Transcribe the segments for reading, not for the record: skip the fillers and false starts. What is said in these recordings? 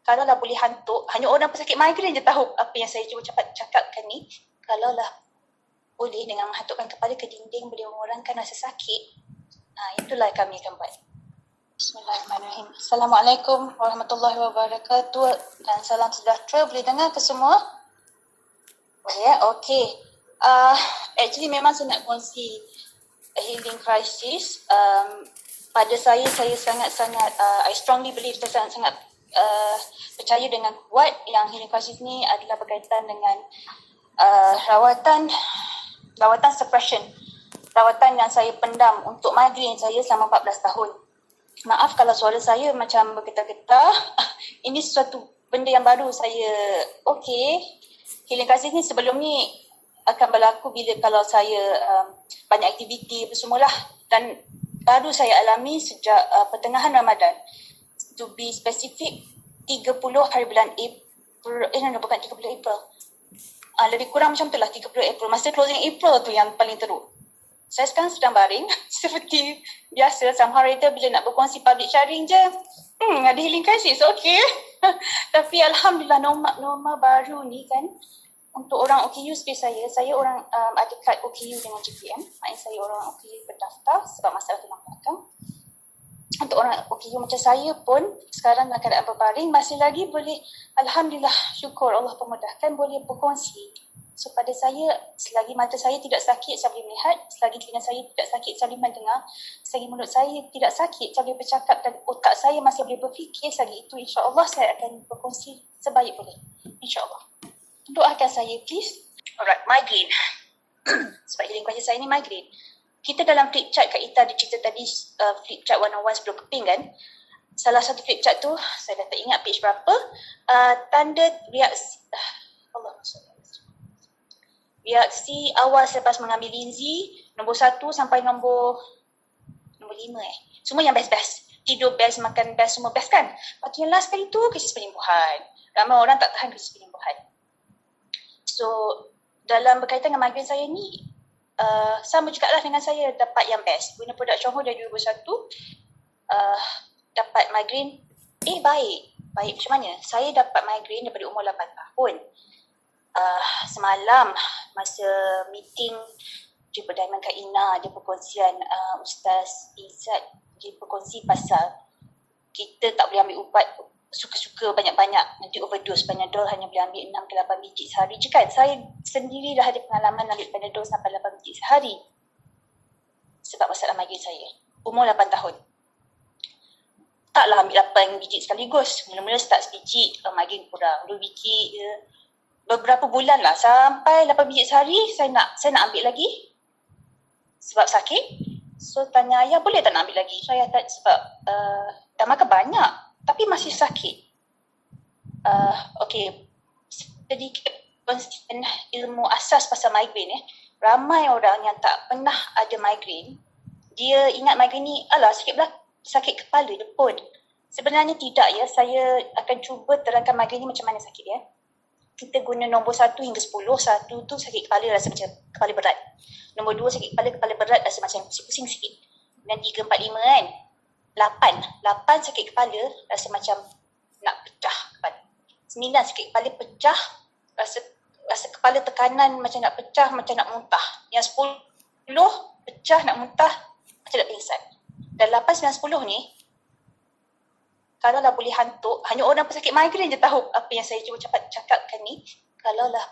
Kalau lah boleh hantuk, hanya orang pesakit migrain je tahu apa yang saya cuba cakapkan ni. Kalau lah boleh dengan menghantukkan kepala ke dinding boleh mengurangkan rasa sakit, itulah kami akan buat. Bismillahirrahmanirrahim. Assalamualaikum warahmatullahi wabarakatuh dan salam sejahtera. Boleh dengar ke semua? Boleh ya? Okay. Actually memang saya nak kongsi healing crisis. Pada saya sangat-sangat I strongly believe, saya sangat percaya dengan kuat yang healing crisis ni adalah berkaitan dengan rawatan suppression, rawatan yang saya pendam untuk migraine saya selama 14 tahun. Maaf kalau suara saya macam bergetar-getar. Ini sesuatu benda yang baru saya. Healing crisis ni sebelum ni akan berlaku bila kalau saya banyak aktiviti apa semualah, dan baru saya alami sejak pertengahan Ramadan. To be specific, 30 hari bulan April, bukan 30 April. Lebih kurang macam tu lah, 30 April. Masa closing April tu yang paling teruk. Saya sekarang sedang baring seperti biasa. Somehow later bila nak berkongsi public sharing je, ada healing crisis, okay. Tapi Alhamdulillah norma baru ni kan, untuk orang OKU seperti saya orang ada kad OKU dengan JPM. Maknanya saya orang OKU berdaftar sebab masalah tulang belakang. Untuk orang OKU macam saya pun sekarang dalam keadaan berbaring masih lagi boleh, Alhamdulillah, syukur Allah pemudahkan, boleh berkongsi. So pada saya, selagi mata saya tidak sakit saya boleh melihat, selagi telinga saya tidak sakit saya boleh mendengar, selagi mulut saya tidak sakit saya boleh bercakap, dan otak saya masih boleh berfikir, selagi itu insya-Allah saya akan berkongsi sebaik boleh, insya-Allah. Doakan saya please. Alright, migraine. Sebab healing crisis saya ni migraine. Kita dalam flip chart Kak Ita ada cerita tadi, flip chart 101 sebelum keping kan. Salah satu flip chart tu, saya dah tak ingat page berapa, tanda reaksi, reaksi awal selepas mengambil linzi, nombor 1 sampai nombor 5 semua yang best-best. Tidur best, makan best, semua best kan. Lepas tu yang last kali tu, krisis penyembuhan. Ramai orang tak tahan krisis penyembuhan. So, dalam berkaitan dengan migraine saya ni, sama jugalah dengan saya dapat yang best. Guna produk Chongho dari 2021, dapat migraine, baik macam mana? Saya dapat migraine daripada umur 8 tahun. Semalam masa meeting Jumpa Diamond Kak Ina, dia perkongsian Ustaz Izzat, dia berkongsi pasal kita tak boleh ambil ubat suka-suka banyak-banyak, nanti overdose. Panadol hanya boleh ambil 6 ke 8 biji sehari je kan. Saya sendiri dah ada pengalaman ambil Panadol sampai 8 biji sehari sebab masalah migraine saya. Umur 8 tahun. Taklah ambil 8 biji sekaligus. Mula-mula start sebiji, migraine kurang, 2 biji je. Beberapa bulan lah sampai 8 biji sehari saya nak ambil lagi sebab sakit. So tanya ayah, boleh tak nak ambil lagi? Saya tak, sebab dah makan banyak tapi masih sakit. Sedikit ilmu asas pasal migraine. Ramai orang yang tak pernah ada migraine, dia ingat migraine ni sakit kepala je pun. Sebenarnya tidak ya. Saya akan cuba terangkan migraine ni macam mana sakit ya. Kita guna nombor 1 hingga 10. 1 tu sakit kepala, rasa macam kepala berat. Nombor 2 sakit kepala berat, rasa macam pusing-pusing sikit. Dan 3, 4, 5 kan. 8 sakit kepala, rasa macam nak pecah kepala. 9 sakit kepala pecah, rasa kepala tekanan macam nak pecah, macam nak muntah. Yang 10 pecah, nak muntah, macam nak pingsan. Dan 8, 9, 10 ni, kalau lah boleh hantuk, hanya orang pesakit migraine je tahu apa yang saya cuba cakapkan ni. Kalau lah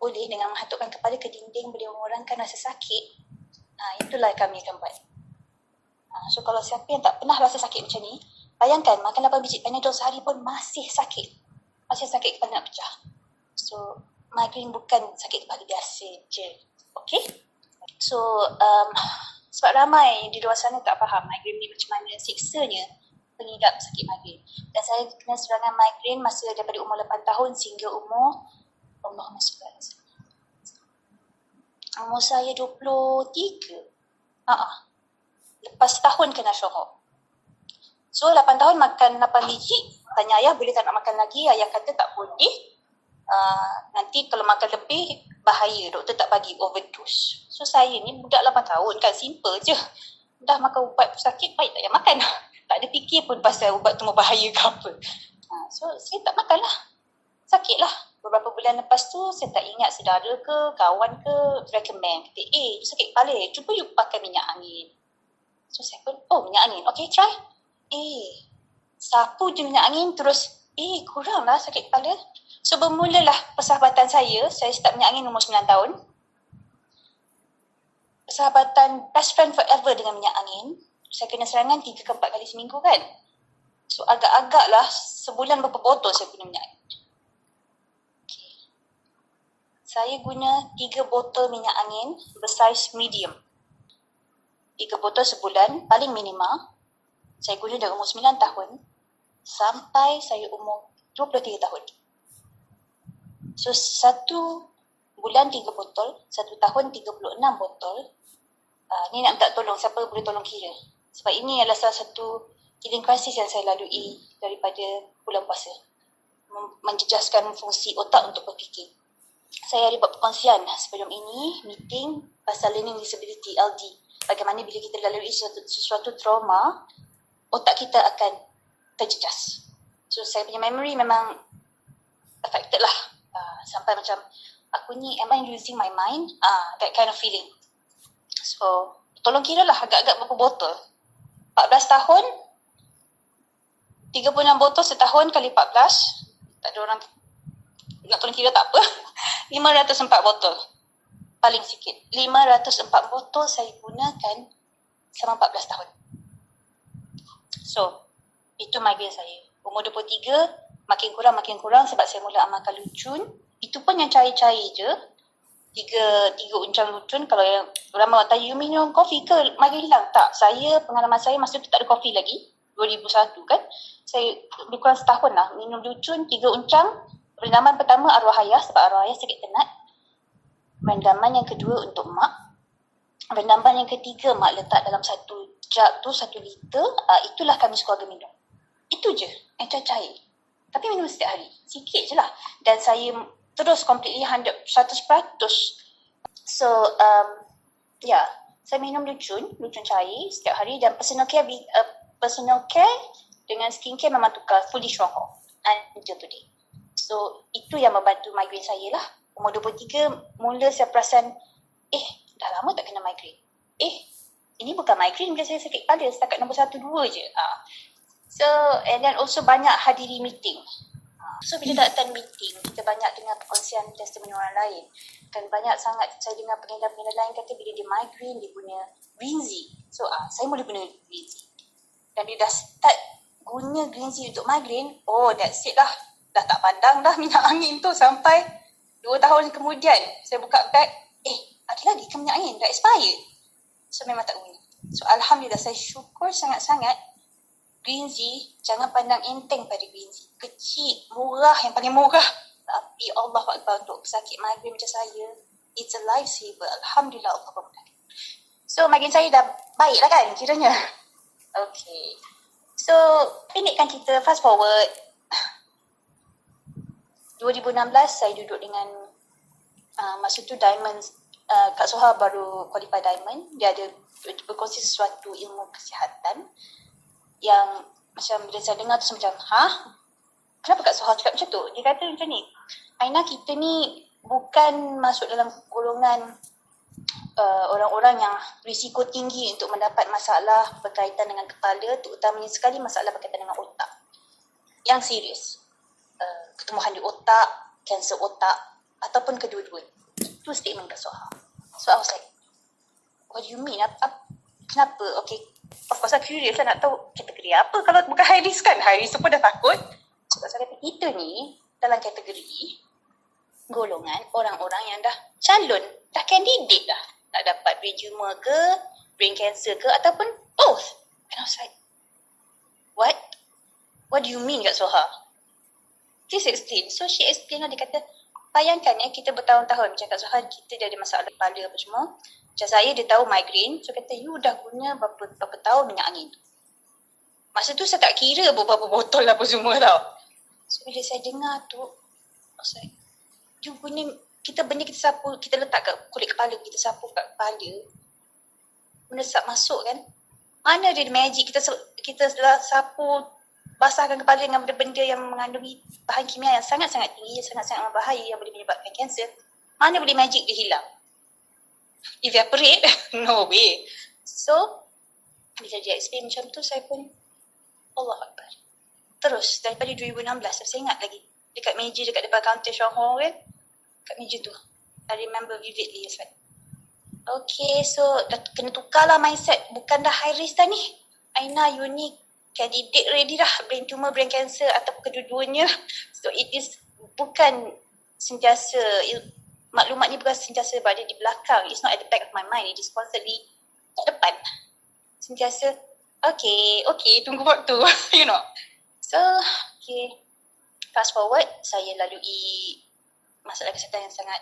boleh dengan menghantukkan kepala ke dinding boleh mengurangkan rasa sakit, itulah kami akan buat. So kalau siapa yang tak pernah rasa sakit macam ni, bayangkan makan 8 biji Panadol sehari pun masih sakit. Masih sakit kepala nak pecah. So migraine bukan sakit kepala biasa je. Okay? So sebab ramai di luar sana tak faham migraine ni macam mana siksanya pengidap sakit migraine. Dan saya kena serangan migraine masa daripada umur 8 tahun sehingga umur Allahumma salli alaihi wasallam. Umur saya 23. Lepas tahun kena Chongho. So 8 tahun makan 8 biji, tanya ayah boleh tak nak makan lagi, ayah kata tak boleh. Nanti kalau makan lebih bahaya, doktor tak bagi, overdose. So saya ni budak 8 tahun kan, simple je. Dah makan ubat sakit, baik tak payah makan. Tak ada fikir pun pasal ubat tu berbahaya ke apa. So saya tak makan lah. Sakit lah. Beberapa bulan lepas tu saya tak ingat saudara ke kawan ke recommend. Kata you sakit kepala, cuba you pakai minyak angin. So saya pun minyak angin, okay try. Sapu je minyak angin terus kurang lah sakit kepala. So bermulalah persahabatan saya start minyak angin umur 9 tahun. Persahabatan best friend forever dengan minyak angin. Saya kena serangan 3 ke 4 kali seminggu kan. So agak-agak lah sebulan berapa botol saya guna minyak angin. Okay. Saya guna 3 botol minyak angin bersaiz medium. 3 botol sebulan paling minima. Saya guna dari umur 9 tahun sampai saya umur 23 tahun. So 1 bulan 3 botol, 1 tahun 36 botol. Ni nak minta tolong, siapa boleh tolong kira. Sebab ini adalah salah satu healing crisis yang saya lalui daripada bulan puasa. Menjejaskan fungsi otak untuk berfikir. Saya ada buat perkongsian sebelum ini, meeting pasal learning disability, LD. Bagaimana bila kita lalui sesuatu trauma, otak kita akan terjejas. So saya punya memory memang affected lah. Sampai macam, aku ni, am I losing my mind? That kind of feeling. So, tolong kira lah agak-agak berapa botol. 14 tahun, 36 botol setahun kali 14. Tak ada orang nak tolong kira tak apa. 504 botol. Paling sikit. 504 botol saya gunakan selama 14 tahun. So, itu migraine saya. Umur 23, makin kurang sebab saya mula amalkan lucun. Itu pun yang cair-cair je. Tiga uncang lucun. Kalau yang ramai orang tanya, you minum kopi ke migraine hilang? Tak. Pengalaman saya masa tu tak ada kopi lagi. 2001 kan. Saya lebih kurang setahun lah minum lucun, 3 uncang. Rendaman pertama arwah ayah sebab arwah ayah sakit tenat. Rendaman yang kedua untuk mak. Rendaman yang ketiga mak letak dalam 1 jug tu 1 liter. Itulah kami sekeluarga minum. Itu je yang cair. Tapi minum setiap hari. Sikit je lah. Dan saya terus completely 100%. So, saya minum lucun cair setiap hari dan personal care dengan skincare memang tukar fully strong until today. So, itu yang membantu migraine saya lah. Umur 23, mula saya perasan, dah lama tak kena migraine. Ini bukan migraine, bila saya sakit kepala setakat nombor 1, 2 je. So, and then also banyak hadiri meeting. So, bila datang meeting, kita banyak dengar perkongsian testimoni orang lain. Dan banyak sangat saya dengar pengendara-pengendara lain kata bila dia migraine, dia guna Greenzy. So, saya mula guna Greenzy. Dan bila dah start guna Greenzy untuk migraine, that's it lah. Dah tak pandang dah minyak angin tu sampai 2 tahun kemudian. Saya buka bag, ada lagi ke minyak angin? Dah expired. So, memang tak guna. So, Alhamdulillah, saya syukur sangat-sangat. Greenzy, jangan pandang enteng pada Greenzy. Kecil, murah, yang paling murah. Tapi Allah Akbar untuk sakit migraine macam saya, it's a lifesaver. Alhamdulillah Allah berkata. So, migraine saya dah baik lah kan kiranya. Okay. So, pendekkan cerita, fast forward. 2016 saya duduk dengan masa tu Diamond, Kak Soha baru qualify Diamond. Dia ada berkongsi sesuatu ilmu kesihatan yang macam bila saya dengar tu macam, kenapa Kak Soha cakap macam tu? Dia kata macam ni, Aina, kita ni bukan masuk dalam golongan orang-orang yang risiko tinggi untuk mendapat masalah berkaitan dengan kepala, terutamanya sekali masalah berkaitan dengan otak yang serius. Ketumbuhan di otak, kanser otak ataupun kedua-dua. Itu statement Kak Soha. So I was like, what do you mean? Kenapa? Okay, of course I'm curious lah nak tahu kategori apa. Kalau bukan high risk kan, high risk tu pun dah takut. Sebab saya kata kita ni dalam kategori golongan orang-orang yang dah calon, dah candidate dah nak dapat brain tumor ke, brain cancer ke ataupun both. And I was like, what? What do you mean Kak Soha? Please explain. So she explain lah, dia kata, bayangkan kita bertahun-tahun macam Kak Soha, kita dah ada masalah kepala apa semua. Macam saya, dia tahu migraine. So kata, you dah guna berapa tahun minyak angin. Masa tu saya tak kira berapa botol apa semua tau. So bila saya dengar tu, I was like, you guna, kita benda kita sapu, kita letak kat kulit kepala, kita sapu kat kepala. Benda tak masuk kan. Mana dia magic, kita sapu basahkan kepala dengan benda-benda yang mengandungi bahan kimia yang sangat-sangat tinggi, sangat-sangat berbahaya yang boleh menyebabkan kanser, mana boleh magic dia hilang? Evaporate? No way. So, bila dia explain macam tu, saya pun Allah Akbar. Terus, daripada 2016, saya ingat lagi, dekat meja, dekat depan kaunter Shonghong kan, kat meja tu. I remember vividly, yes, right? Okay, so dah kena tukarlah mindset. Bukan dah high risk dah ni. Aina, you ni candidate ready dah. Brain tumor, brain cancer atau kedua-duanya. So it is bukan sentiasa, maklumat ni bukan sentiasa berada di belakang. It's not at the back of my mind. It is constantly kat depan. Sentiasa, okay, tunggu waktu, you know. So, okay. Fast forward, saya lalui masalah kesihatan yang sangat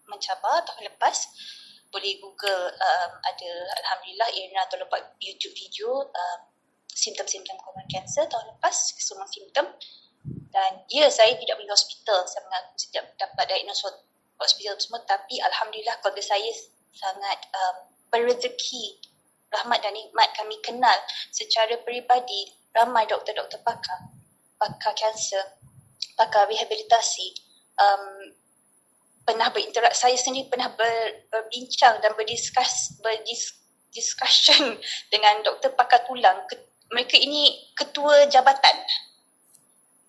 mencabar tahun lepas. Boleh Google, ada Alhamdulillah Irna tolong buat YouTube video simptom-simptom common cancer tahun lepas, semua simptom. Dan saya tidak pergi hospital, saya mengaku tidak dapat diagnose hospital semua, tapi Alhamdulillah keluarga saya sangat berrezeki, rahmat dan nikmat. Kami kenal secara peribadi ramai doktor-doktor pakar kanser, pakar rehabilitasi, pernah berinteraksi, saya sendiri pernah berbincang dan berdiscussion dengan doktor pakar tulang. Mereka ini ketua jabatan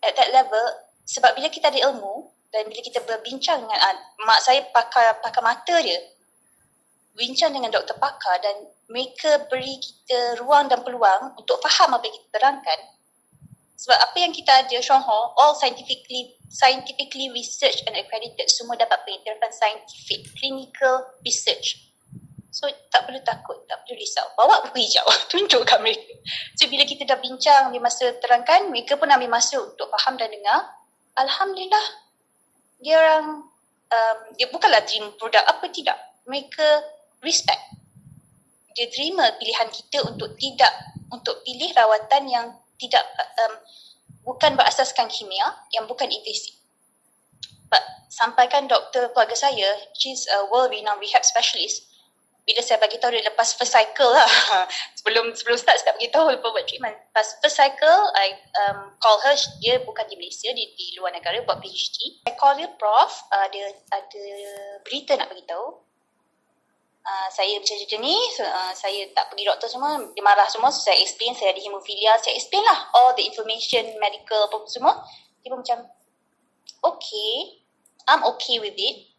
at that level, sebab bila kita ada ilmu dan bila kita berbincang dengan mak saya pakar mata dia, bincang dengan doktor pakar dan mereka beri kita ruang dan peluang untuk faham apa yang kita terangkan. Sebab apa yang kita ada, Shonghong, all scientifically researched and accredited, semua dapat pengiktirafan scientific, clinical research. So tak perlu takut, tak perlu risau. Bawa buku hijau, tunjuk kat mereka. So bila kita dah bincang, ambil masa terangkan, mereka pun ambil masa untuk faham dan dengar. Alhamdulillah, dia orang, dia bukanlah terima produk, apa tidak. Mereka respect. Dia terima pilihan kita untuk pilih rawatan yang tidak bukan berasaskan kimia, yang bukan invasif. Sampaikan doktor keluarga saya, she's a world renowned rehab specialist. Bila saya bagi tahu dia lepas first cycle lah, sebelum start saya tak bagi tahu lepas buat treatment. Lepas first cycle, I call her, dia bukan di Malaysia, dia di luar negara buat PhD. I call dia Prof, dia ada berita nak bagi tahu. Saya macam ni, saya tak pergi doktor semua, dia marah semua, so saya explain, saya ada hemofilia, saya explain lah all the information, medical apa semua. Dia pun macam, okay, I'm okay with it,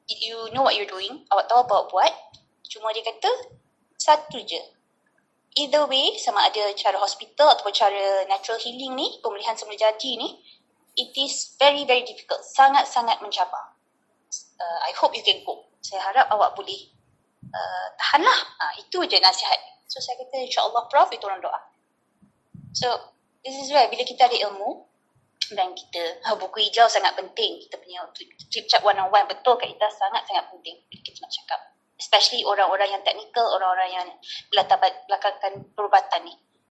you know what you're doing, awak tahu apa awak buat, cuma dia kata, satu je, either way, sama ada cara hospital ataupun cara natural healing ni, pemulihan semula jadi ni, it is very very difficult, sangat-sangat mencabar. I hope you can cope, saya harap awak boleh tahanlah. Itu je nasihat. So saya kata insyaAllah Prof, itu orang doa. So this is where bila kita ada ilmu dan kita buku hijau sangat penting, kita punya flip chart one-on-one betul kat kita sangat-sangat penting bila kita nak cakap, especially orang-orang yang teknikal, orang-orang yang latar belakangkan perubatan ni.